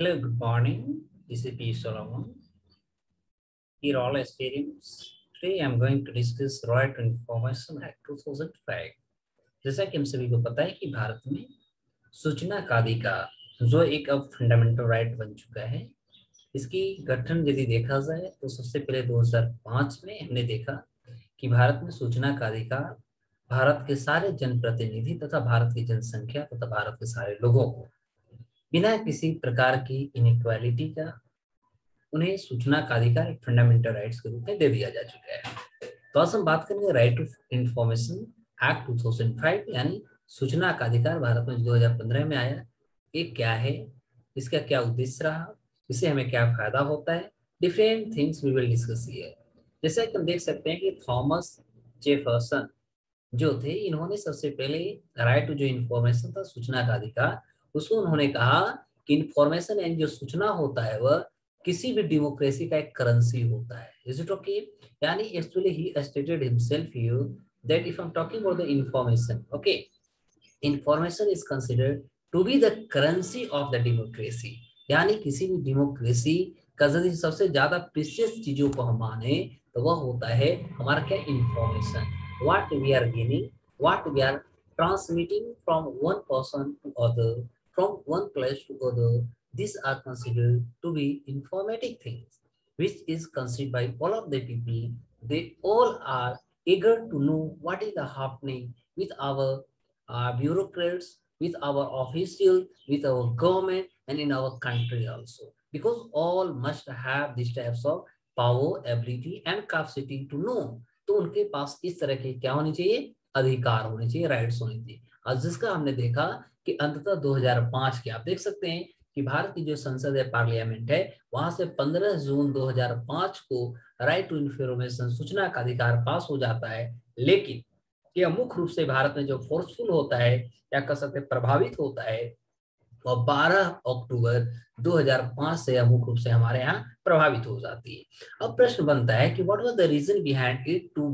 Hello, good morning. This is P. Solomon. Dear all aspirants, today I am going to discuss Right to Information Act 2005. जैसा कि हम सभी को पता है कि भारत में सूचना का अधिकार जो एक अब फंडामेंटल राइट बन चुका है, इसकी गठन यदि देखा जाए तो सबसे पहले 2005 में हमने देखा कि भारत में सूचना का अधिकार भारत के सारे जनप्रतिनिधि तथा भारत की जनसंख्या तथा भारत के सारे लोगों को बिना किसी प्रकार की इनइक्वालिटी का उन्हें सूचना का अधिकार एक फंडामेंटल राइट्स के रूप में दे दिया जा चुका है। तो आज हम बात करेंगे राइट टू इंफॉर्मेशन एक्ट 2005 यानी सूचना का अधिकार भारत में 2015 में आया। ये क्या है, इसका क्या उद्देश्य रहा, इससे हमें क्या फायदा होता है, different things we will discuss here. जैसे कि हम देख सकते हैं कि थॉमस जेफरसन जो थे, इन्होंने सबसे पहले राइट टू जो इंफॉर्मेशन था, सूचना का अधिकार, उसको उन्होंने कहा कि इंफॉर्मेशन एंड जो सूचना होता है वह किसी भी डेमोक्रेसी का एक करेंसी होता है। Is it okay? यानी actually he stated himself here that if I am talking about the information, okay, information is considered to be the currency of the democracy. यानी किसी भी डेमोक्रेसी का यदि सबसे ज्यादा प्रीशियस चीजों को हम माने तो वह होता है हमारा क्या, information. What we are gaining, what we are transmitting from one person to other, from one place to other, these are considered to be informative things, which is considered by all of the people. They all are eager to know what is the happening with our bureaucrats, with our officials, with our government, and in our country also. Because all must have these types of power, ability, and capacity to know. तो उनके पास इस तरह के क्या होनी चाहिए, अधिकार होने चाहिए, राइट्स होनी चाहिए। और जिसका हमने देखा कि अंततः 2005 के आप देख सकते हैं कि भारत की जो संसद है, पार्लियामेंट है, वहां से 15 जून 2005 को राइट टू इंफॉर्मेशन, सूचना का अधिकार पास हो जाता है। लेकिन यह मुख्य रूप से भारत में जो फोर्सफुल होता है, क्या कह सकते हैं, प्रभावित होता है, और 12 अक्टूबर 2005 से यह मुख्य रूप से हमारे यहाँ प्रभावित हो जाती है। अब प्रश्न बनता है कि what was the reason behind it to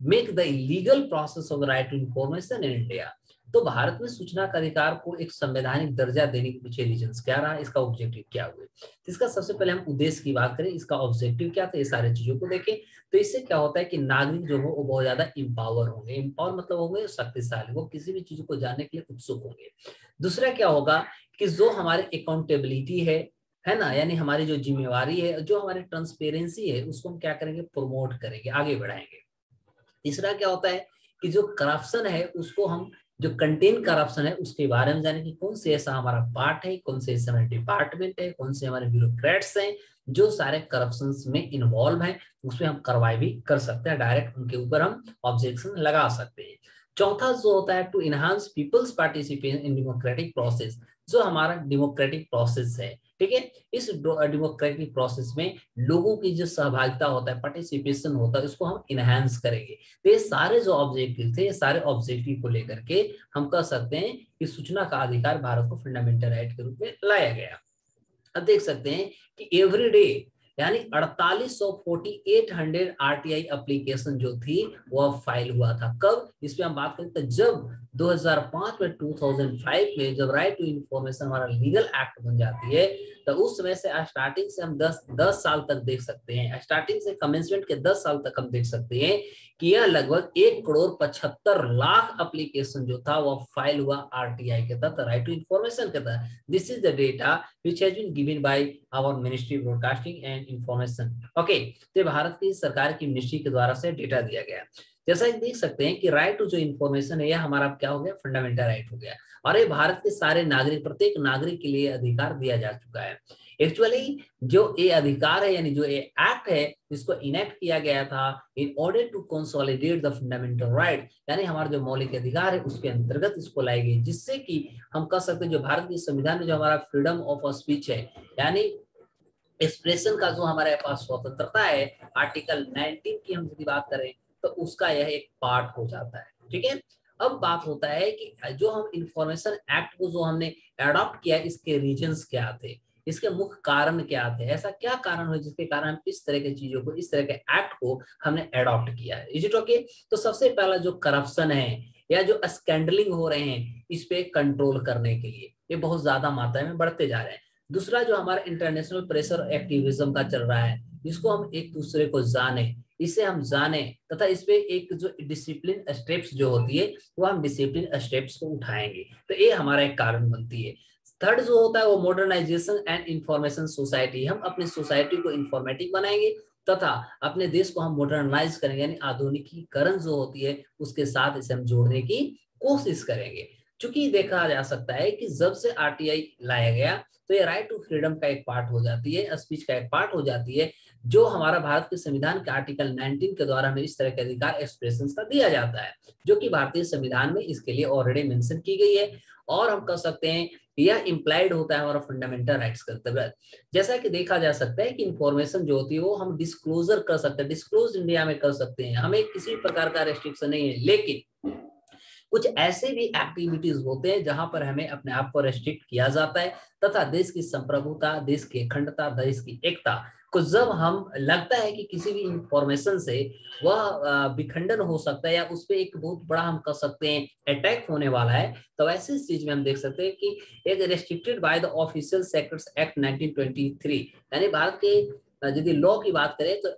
make the illegal process of right to information in India. तो भारत में सूचना का अधिकार को एक संवैधानिक दर्जा देने के पीछे रीजंस क्या रहा, इसका ऑब्जेक्टिव क्या हुए। तो इसका सबसे पहले हम उद्देश्य की बात करें, इसका ऑब्जेक्टिव क्या था, ये सारी चीजों को देखें। तो इससे क्या होता है कि नागरिक जो हो वो बहुत ज्यादा इंपावर होंगे। इंपावर मतलब होंगे शक्तिशाली, वो किसी भी चीज को जानने के लिए उत्सुक होंगे। दूसरा क्या होगा कि जो हमारी अकाउंटेबिलिटी है ना, यानी हमारी जो जिम्मेवारी है, जो हमारी ट्रांसपेरेंसी है, उसको हम क्या करेंगे, प्रमोट करेंगे, आगे बढ़ाएंगे। तीसरा क्या होता है कि जो करप्शन है उसको हम, जो कंटेन करप्शन है उसके बारे में जाने कि कौन से ऐसा हमारा पार्ट है, कौन से ऐसा हमारे डिपार्टमेंट है, कौन से हमारे ब्यूरोक्रेट्स हैं जो सारे करप्शन में इन्वॉल्व हैं, उसमें हम कार्रवाई भी कर सकते हैं, डायरेक्ट उनके ऊपर हम ऑब्जेक्शन लगा सकते हैं। चौथा जो होता है to enhance people's participation in democratic process, जो हमारा डेमोक्रेटिक प्रोसेस है, ठीक है, इस डेमोक्रेटिक प्रोसेस में लोगों की जो सहभागिता होता है, पार्टिसिपेशन होता है, उसको हम इनहांस करेंगे। तो ये सारे जो ऑब्जेक्टिव थे, ये सारे ऑब्जेक्टिव को लेकर के हम कह सकते हैं कि सूचना का अधिकार भारत को फंडामेंटल राइट के रूप में लाया गया। अब देख सकते हैं कि एवरी डे यानी 4800 आरटीआई एप्लीकेशन जो थी वह फाइल हुआ था। कब, इस पे हम बात करें तो जब 2005 में 2005 में जब राइट टू इंफॉर्मेशन हमारा लीगल एक्ट बन जाती है, तो उस समय से स्टार्टिंग से हम 10 साल तक देख सकते हैं, स्टार्टिंग से कमेंसमेंट के 10 साल तक हम देख सकते हैं कि यह लगभग 1,75,00,000 एप्लीकेशन जो था वह फाइल हुआ आरटीआई के तहत, राइट टू इंफॉर्मेशन के तहत। This is the data which has been given by our ministry of broadcasting and information. Okay, तो भारत की सरकार की मिनिस्ट्री के द्वारा से डेटा दिया गया। जैसा कि देख सकते हैं कि राइट टू जो इंफॉर्मेशन है, यह हमारा क्या हो गया, फंडामेंटल राइट हो गया, और ये भारत के सारे नागरिक, प्रत्येक नागरिक के लिए अधिकार दिया जा चुका है। एक्चुअली जो ये अधिकार है, यानी जो ये एक्ट है, इसको इनेक्ट किया गया था in order to consolidate the fundamental right, यानी हमारा जो मौलिक अधिकार है उसके अंतर्गत इसको लाई गई, जिससे कि हम कह सकते हैं जो भारत के संविधान में जो हमारा फ्रीडम ऑफ स्पीच है, यानी एक्सप्रेशन का जो हमारे पास स्वतंत्रता है, आर्टिकल 19 की हम यदि बात करें तो उसका यह एक पार्ट हो जाता है। ठीक है, अब बात होता है कि जो हम इंफॉर्मेशन एक्ट को जो हमने अडॉप्ट किया, इसके रीजंस क्या थे, इसके मुख्य कारण क्या थे, ऐसा क्या कारण हुआ जिसके कारण हम इस तरह की चीजों को, इस तरह के एक्ट को हमने अडॉप्ट किया है। Is it okay? तो सबसे पहला जो करप्शन है, या जो स्कैंडलिंग हो रहे हैं इस पे कंट्रोल करने के लिए ये बहुत ज्यादा मात्रा में बढ़ते जा रहे हैं। दूसरा जो हमारा इंटरनेशनल प्रेशर एक्टिविज्म का चल रहा है, इसको हम एक दूसरे को जाने, इसे हम जाने तथा इस पे एक जो डिसिप्लिन स्टेप्स जो होती है वो हम डिसिप्लिन स्टेप्स को उठाएंगे, तो ये हमारा एक कारण बनती है। थर्ड जो होता है वो मॉडर्नाइजेशन एंड इंफॉर्मेशन सोसाइटी, हम अपनी सोसाइटी को इंफॉर्मेटिव बनाएंगे तथा अपने देश को हम मॉडर्नाइज करेंगे, यानी आधुनिकीकरण जो होती है उसके साथ इसे हम जोड़ने की कोशिश करेंगे। क्योंकि देखा जा सकता है कि जब से आरटीआई लाया गया तो ये राइट टू फ्रीडम का एक पार्ट हो जाती है, स्पीच का एक पार्ट हो जाती है, जो हमारा भारत के संविधान के आर्टिकल 19 के द्वारा हमें इस तरह के अधिकार एक्सप्रेशन का दिया जाता है, जो कि भारतीय संविधान में इसके लिए ऑलरेडी मेंशन की गई है। और हम कह सकते हैं यह इम्प्लाइड होता है हमारा फंडामेंटल राइट्स के अंतर्गत। जैसा कि देखा जा सकता है कि इंफॉर्मेशन जो होती है वो हम डिस्क्लोजर कर सकते हैं, डिस्क्लोज इंडिया में कर सकते हैं, हमें किसी प्रकार का रेस्ट्रिक्शन नहीं है। लेकिन कुछ ऐसे भी एक्टिविटीज होते हैं जहां पर हमें अपने आप को रेस्ट्रिक्ट किया जाता है तथा देश की संप्रभुता, देश की अखंडता, देश की एकता को जब हम लगता है कि किसी भी इंफॉर्मेशन से वह विखंडन हो सकता है या उस पर एक बहुत बड़ा हम कह सकते हैं अटैक होने वाला है, तो ऐसी चीज में हम देख सकते हैं कि एक restricted by the official sectors act 1923, यानी भारत के यदि लॉ की बात करें तो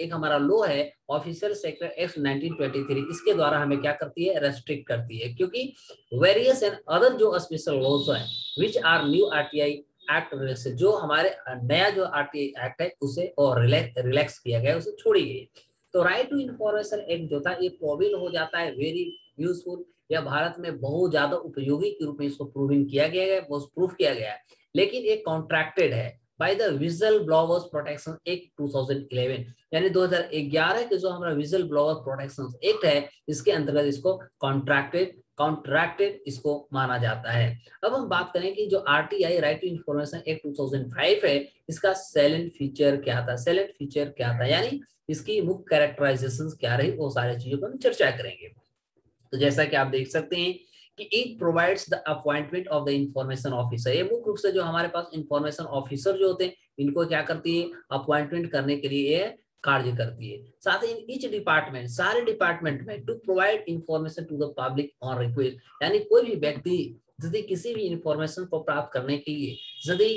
एक हमारा लॉ है ऑफिशियल सेक्टर एक्ट 1923, इसके द्वारा हमें क्या करती है, रेस्ट्रिक्ट करती है। क्योंकि वेरियस एंड अदर जो स्पेशल लॉज है which are new RTI act से, जो हमारे नया जो आरटीआई एक्ट है उसे और रिलैक्स किया गया, उसे छोड़ी गई। तो राइट टू इंफॉर्मेशन एक्ट जो था ये प्रोविल हो जाता है वेरी यूजफुल, या भारत में बहुत ज्यादा उपयोगी के रूप में इसको प्रूविंग किया गया है, प्रूफ किया गया है। लेकिन ये कॉन्ट्रैक्टेड है by the vigil blowers protection act 2011, यानी 2011 के जो हमारा विजल ब्लोवर प्रोटेक्शन एक्ट है इसके अंतर्गत इसको कॉन्ट्रैक्टेड इसको माना जाता है। अब हम बात करें कि जो RTI right to information act 2005 है इसका सैलेंट फीचर क्या था, सैलेंट फीचर क्या था, यानी इसकी मुख्य कैरेक्टराइजेशन क्या रही, वो सारी चीजों पर हम चर्चा करेंगे। तो जैसा कि आप देख सकते हैं कि it provides the appointment of the information officer, ये मुख्य रूप से जो हमारे पास इंफॉर्मेशन ऑफिसर जो होते हैं इनको क्या करती है, अपॉइंटमेंट करने के लिए ये कार्य करती है। साथ ही इन ईच डिपार्टमेंट, सारे डिपार्टमेंट में to provide information to the public on request, यानी कोई भी व्यक्ति यदि किसी भी इंफॉर्मेशन को प्राप्त करने के लिए यदि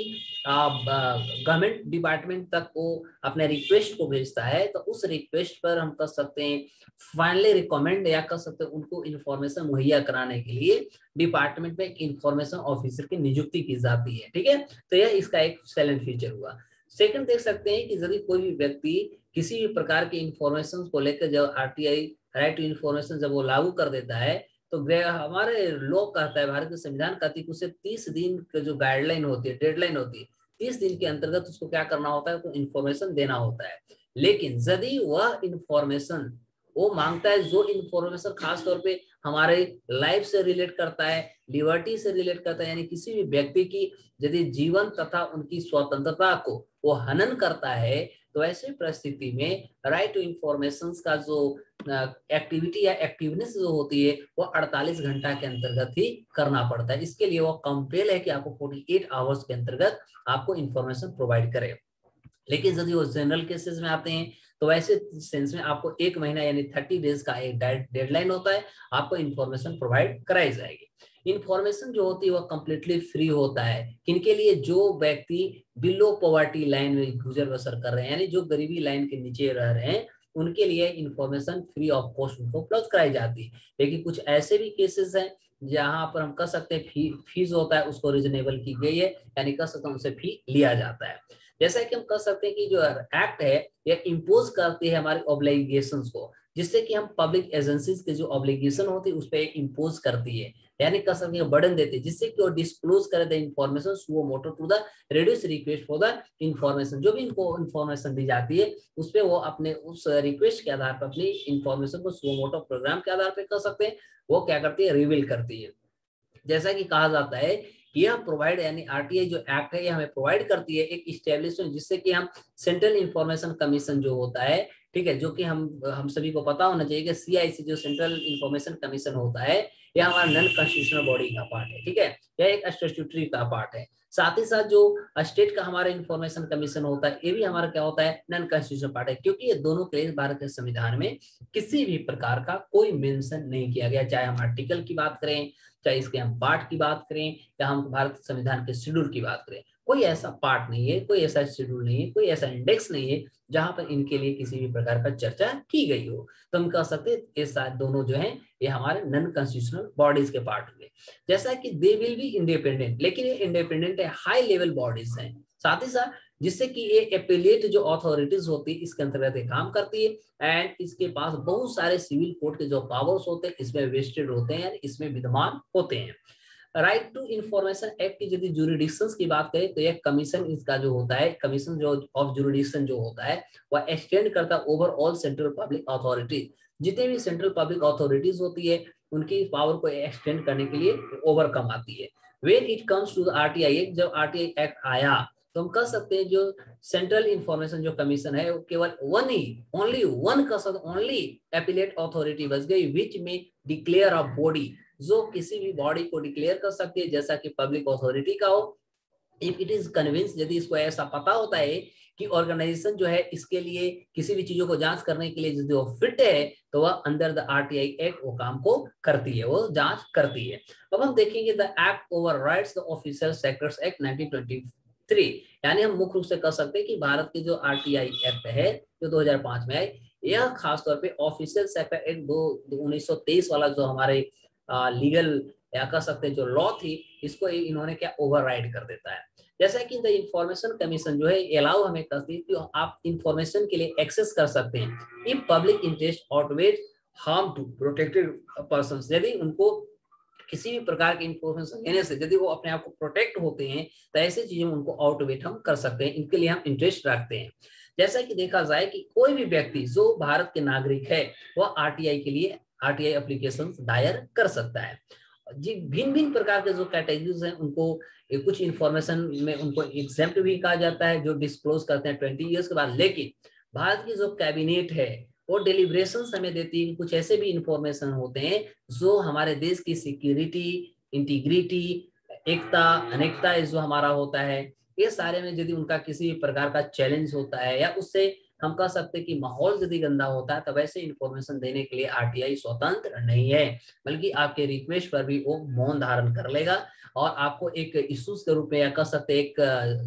गवर्नमेंट डिपार्टमेंट तक वो अपने रिक्वेस्ट को भेजता है तो उस रिक्वेस्ट पर हम कर सकते हैं फाइनली रिकमेंड या कर सकते हैं उनको इंफॉर्मेशन मुहैया कराने के लिए डिपार्टमेंट में एक इंफॉर्मेशन ऑफिसर की नियुक्ति की जाती है। ठीक है, तो यह इसका एक सैलेंट फीचर हुआ। सेकंड देख सकते हैं कि यदि कोई भी व्यक्ति किसी भी प्रकार के इंफॉर्मेशन को लेकर जब आरटीआई राइट टू इंफॉर्मेशन जब वो लागू कर देता है तो हमारे लॉ कहता है, भारत के संविधान कहती है कि उसे 30 दिन का जो गाइडलाइन होती है, डेडलाइन होती है, 30 दिन के अंतर्गत उसको क्या करना होता है, तो इंफॉर्मेशन देना होता है। लेकिन यदि वह इंफॉर्मेशन वो मांगता है, जो इंफॉर्मेशन खास तौर पे हमारे लाइफ से रिलेट करता है, लिबर्टी से रिलेट करता है, यानी किसी भी व्यक्ति की यदि जीवन तथा उनकी स्वतंत्रता को वो हनन करता है, तो ऐसी परिस्थिति में राइट टू इंफॉर्मेशन का जो एक्टिविटी या एक्टिवनेस जो होती है वो 48 घंटा के अंतर्गत ही करना पड़ता है। इसके लिए वो कंपेल है कि आपको 48 आवर्स के अंतर्गत आपको इंफॉर्मेशन प्रोवाइड करे। लेकिन यदि वो जनरल केसेस में आते हैं तो वैसे सेंस में आपको 1 महीना यानी 30 डेज का एक डेडलाइन होता है, आपको इंफॉर्मेशन प्रोवाइड कराई जाएगी। इंफॉर्मेशन जो होती है वो कम्प्लीटली फ्री होता है किनके लिए, जो व्यक्ति बिलो पॉवर्टी लाइन में गुजर बसर कर रहे हैं, यानी जो गरीबी लाइन के नीचे रह रहे हैं उनके लिए इंफॉर्मेशन फ्री ऑफ कॉस्ट उनको उपलब्ध कराई जाती है। लेकिन कुछ ऐसे भी केसेस हैं जहां पर हम कह सकते हैं फीस होता है उसको रीजनेबल की गई है, यानी कह सकते हैं उनसे फी लिया जाता है। जैसा कि हम कह सकते हैं कि जो एक्ट है ये इम्पोज करती है हमारे ऑब्लिगेशंस को, जिससे कि हम पब्लिक एजेंसीज के जो ऑब्लिगेशन होती है उस पर इम्पोज करती है, यानी कह सकते हैं बर्डन देती है, जिससे कि वो डिस्क्लोज करे द इंफॉर्मेशन वो motto to the reduce request for the information, जो भी इनको इंफॉर्मेशन दी जाती है उस पर वो अपने उस रिक्वेस्ट के आधार पर अपनी इंफॉर्मेशन को सुओ मोटो प्रोग्राम के आधार पर कर सकते हैं, वो क्या करती है, रिवील करती है। जैसा कि कहा जाता है यह प्रोवाइड, यानी आरटीआई जो एक्ट है ये हमें प्रोवाइड करती है एक इस्टेब्लिशमेंट, जिससे कि हम सेंट्रल इंफॉर्मेशन कमीशन जो होता है, ठीक है, जो कि हम सभी को पता होना चाहिए कि CIC जो सेंट्रल इंफॉर्मेशन कमीशन होता है, यह हमारा नॉन कॉन्स्टिट्यूशनल बॉडी का पार्ट है। ठीक है, यह एक स्टैट्यूटरी का पार्ट है। साथ ही साथ जो स्टेट का हमारा इंफॉर्मेशन कमीशन होता है, ये भी हमारा क्या होता है, नॉन कॉन्स्टिट्यूशनल पार्ट है, क्योंकि ये दोनों के लिए भारत के संविधान में किसी भी प्रकार का कोई मेंशन नहीं किया गया, चाहे हम आर्टिकल की बात करें, चाहे इसके हम पार्ट की बात करें, या हम भारत संविधान के शेड्यूल की बात करें। कोई ऐसा पार्ट नहीं है, कोई ऐसा शेड्यूल नहीं है, कोई ऐसा इंडेक्स नहीं है जहां पर इनके लिए किसी भी प्रकार का चर्चा की गई हो। तो हम कह सकते हैं ये सारे दोनों जो हैं ये हमारे नॉन कॉन्स्टिट्यूशनल बॉडीज के पार्ट हुए। जैसा कि दे विल बी इंडिपेंडेंट, लेकिन ये इंडिपेंडेंट है, हाई लेवल बॉडीज हैं। साथ ही साथ जिससे कि ये एपिलेट जो अथॉरिटीज होती है इसके अंतर्गत काम करती है, एंड इसके पास बहुत सारे सिविल कोर्ट के जो पावर्स होते हैं इसमें वेस्टेड होते हैं, यानी इसमें विद्यमान होते हैं। राइट टू इंफॉर्मेशन एक्ट की यदि जुरिडिक्शंस की बात करें तो यह कमीशन इसका जो होता है, कमीशन जो ऑफ जुरिडिक्शन जो होता है वह एक्सटेंड करता है over all central public authorities. जितने भी सेंट्रल पब्लिक अथॉरिटीज होती है उनकी पावर को एक्सटेंड करने के लिए ओवरकम आती है। When it comes to the RTI act, जब RTI एक्ट आया तो हम कह सकते हैं जो सेंट्रल इंफॉर्मेशन जो कमीशन है वो केवल वन ही, ओनली वन कह सकते, ओनली एपिलेट अथॉरिटी बच गई विच में डिक्लेयर अ बॉडी, जो किसी भी बॉडी को डिक्लेयर कर सकती है जैसा कि पब्लिक अथॉरिटी का हो। इफ इट इज कन्विंस, यदि इसको ऐसा पता होता है कि ऑर्गेनाइजेशन जो है इसके लिए किसी भी चीजों को जांच करने के लिए यदि वो फिट है तो वह अंडर द RTI एक्ट वो काम को करती है, वो जांच करती है। अब हम देखेंगे the act over rights the official sectors act 1923, यानी हम मुख्य रूप से कह सकते हैं कि भारत की जो RTI एक्ट है जो 2005 में आई, यह खासतौर पे ऑफिशियल सेक्टर एक्ट 1923 वाला जो हमारे लीगल या कह सकते हैं जो लॉ थी, इसको इन्होंने क्या ओवरराइड कर देता है। जैसा कि द इंफॉर्मेशन कमीशन जो है अलाउ हमें करती है कि आप इंफॉर्मेशन के लिए एक्सेस कर सकते हैं if public interest outweighs harm to protected persons, यदि उनको किसी भी प्रकार की इंफॉर्मेशन देने से यदि वो अपने आप को प्रोटेक्ट होते हैं तो ऐसी चीजें उनको आउटवेट हम कर सकते हैं, इनके लिए हम इंटरेस्ट रखते हैं। जैसा कि देखा जाए कि कोई भी व्यक्ति जो भारत के नागरिक है वह RTI के लिए RTI एप्लीकेशन दायर कर सकता है। जी भिन्न भिन्न प्रकार के जो कैटेगरीज हैं उनको कुछ इंफॉर्मेशन में उनको एग्जेम्प्ट भी कहा जाता है जो डिस्क्लोज करते हैं 20 ईयर्स के बाद, लेकिन भारत की जो कैबिनेट है वो डेलिब्रेशन हमें देती है। कुछ ऐसे भी इंफॉर्मेशन होते हैं जो हमारे देश की सिक्योरिटी, इंटीग्रिटी, एकता, अनेकता जो हमारा होता है, ये सारे में यदि उनका किसी भी प्रकार का चैलेंज होता है या उससे हम कह सकते हैं कि माहौल यदि गंदा होता है तब ऐसे इंफॉर्मेशन देने के लिए RTI स्वतंत्र नहीं है, बल्कि आपके रिक्वेस्ट पर भी वो मौन धारण कर लेगा और आपको एक इश्यूज के रूप में या कह सकते एक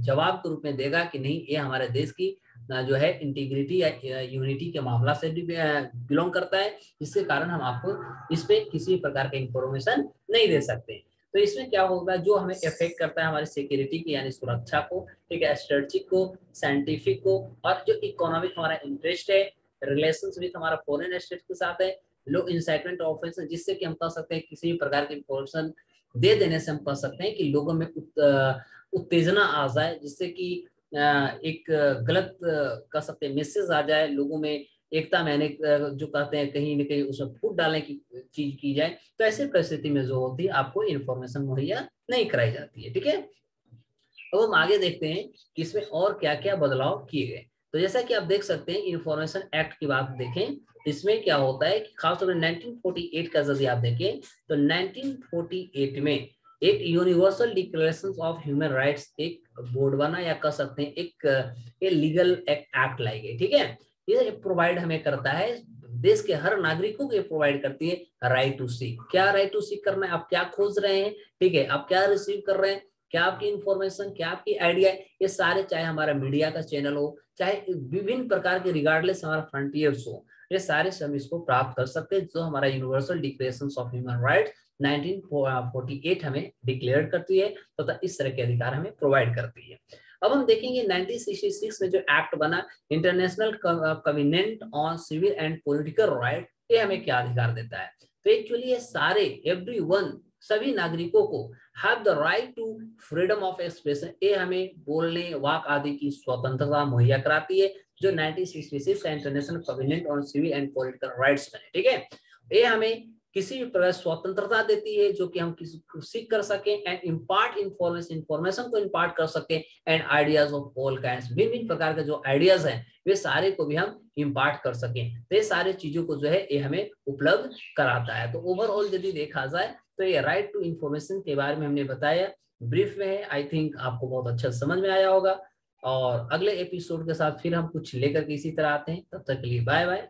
जवाब के रूप में देगा कि नहीं ये हमारे देश की जो है इंटीग्रिटी या यूनिटी के मामला से बिलोंग करता है, जिसके कारण हम आपको इस पे किसी प्रकार का इंफॉर्मेशन नहीं दे सकते। तो इसमें क्या होगा, जो हमें इफेक्ट करता है हमारी सिक्योरिटी की यानी सुरक्षा को, ठीक है, स्ट्रेटेजिक को, साइंटिफिक को, और जो इकोनॉमिक हमारा इंटरेस्ट है, रिलेशंस विद हमारा फॉरेन स्टेट के साथ है, लो इंसाइटमेंट ऑफेंस, जिससे कि हम कह सकते हैं किसी भी प्रकार की इंफॉर्मेशन दे देने से हम कह सकते हैं कि लोगों में उत्तेजना आ जाए, जिससे कि एक गलत कह सकते हैं मैसेज आ जाए लोगों में, एकता मैंने जो कहते हैं कहीं न कहीं उसमें फूट डालने की चीज की जाए, तो ऐसी परिस्थिति में जो होती है आपको इंफॉर्मेशन मुहैया नहीं कराई जाती है। ठीक है, अब हम आगे देखते हैं कि इसमें और क्या क्या बदलाव किए गए। तो जैसा कि आप देख सकते हैं इंफॉर्मेशन एक्ट की बात देखें, इसमें क्या होता है कि खासतौर पर 1948 का यदि आप देखें तो 1948 में एक universal declaration of human rights एक बोर्ड बना या कह सकते हैं एक लीगल एक्ट लाई गई। ठीक है, ये प्रोवाइड हमें करता है, देश के हर नागरिकों को ये प्रोवाइड करती है राइट टू सीक। क्या राइट टू सीक करना है, आप क्या खोज रहे हैं, ठीक है, आप क्या रिसीव कर रहे हैं, क्या आपकी इंफॉर्मेशन, क्या आपकी आइडिया, ये सारे, चाहे हमारा मीडिया का चैनल हो, चाहे विभिन्न प्रकार के रिगार्डलेस हमारा फ्रंटियर्स हो, ये सारे हम इसको प्राप्त कर सकते हैं जो हमारा universal declaration of human rights 1948 हमें डिक्लेयर करती है तथा इस तरह के अधिकार हमें प्रोवाइड करती है। अब हम देखेंगे 1966 में जो एक्ट बना international covenant on civil and political right, ये हमें क्या अधिकार देता है, तो एक्चुअली ये सारे एवरीवन सभी नागरिकों को have the right to freedom of expression, ये हमें बोलने, वाक आदि की स्वतंत्रता मुहैया कराती है जो 1966 का international covenant on civil and political rights बने। ठीक है, ये हमें किसी भी प्रकार स्वतंत्रता देती है जो कि हम किसी को सीख कर सकें एंड इम्पार्ट इंफॉर्मेशन को इम्पार्ट कर सकें and ideas of all kinds, भिन्न प्रकार के जो आइडियाज हैं वे सारे को भी हम इम्पार्ट कर सकें। तो ये सारी चीजों को जो है ये हमें उपलब्ध कराता है। तो ओवरऑल यदि देखा जाए तो ये राइट टू इंफॉर्मेशन के बारे में हमने बताया, ब्रीफ में है। आई थिंक आपको बहुत अच्छा समझ में आया होगा और अगले एपिसोड के साथ फिर हम कुछ लेकर के इसी तरह आते हैं। तब तक के लिए बाय बाय।